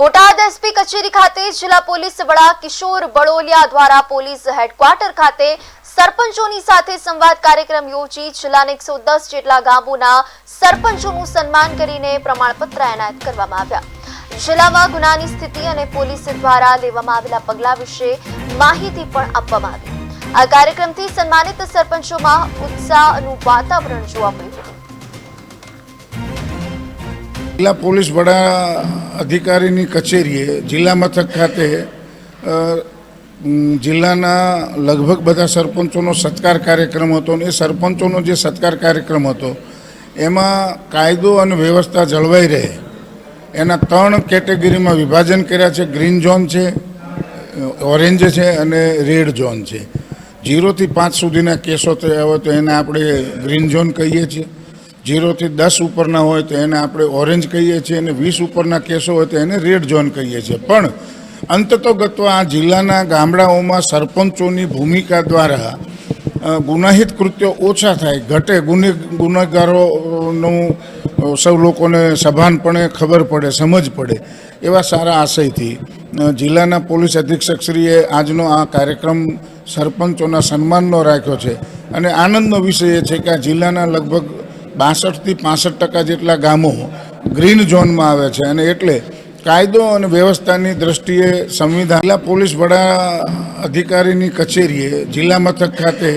Botad SP કચેરી ખાતે જિલ્લા પોલીસ વડા કિશોર બળોલિયા દ્વારા પોલીસ હેડક્વાર્ટર ખાતે સરપંચોની સાથે સંવાદ કાર્યક્રમ યોજી જિલ્લાના 110 જેટલા ગામોના સરપંચોનું સન્માન કરીને પ્રમાણપત્ર એનાયત કરવામાં આવ્યા। જિલ્લામાં ગુનાની સ્થિતિ અને પોલીસ દ્વારા લેવામાં આવેલા પગલાં વિશે માહિતી પણ આપવામાં આવી। આ કાર્યક્રમથી સન્માનિત સરપંચોમાં ઉત્સાહનું વાતાવરણ જોવા મળ્યું હતું। जिला पोलीस वड़ा अधिकारी कचेरीए जिला मथक खाते जिल्लाना लगभग बधा सरपंचों सत्कार कार्यक्रम हतो। ए सरपंचों जो सत्कार कार्यक्रम हतो एमां कायदो अने व्यवस्था जळवाई रहे एना 3 केटेगरी में विभाजन कर्या छे। ग्रीन जोन है, ऑरेंज है अने रेड जोन है। 0 થી 5 सुधीना केसो थया होय तो एने आपणे ग्रीन जोन कहीए छीए। 0 થી 10 उपरना होय तो एने आपणे ऑरेंज कहीए छीए अने 20 उपरना केसो होय तो एने रेड जोन कहीए छीए। पण अंततोगत आ जिल्लाना गामडाओमां सरपंचोनी भूमिका द्वारा गुनाहित कृत्यो ओछा थाय, घटे, गुनेगारोनुं सौ लोकोने सभानपणे खबर पड़े, समझ पड़े एवा सारा आशयथी जिल्लाना पोलीस अधीक्षकश्रीए आजनो आ कार्यक्रम सरपंचोना सन्माननो राख्यो छे। अने आनंदनो विषय ए छे के आ जिल्लाना लगभग 62 થી 65% જેટલા ગામો ગ્રીન ઝોનમાં આવે છે અને એટલે કાયદો અને વ્યવસ્થાની દ્રષ્ટિએ સંવિધાન જિલ્લા પોલીસ વડા અધિકારીની કચેરીએ જિલ્લા મથક ખાતે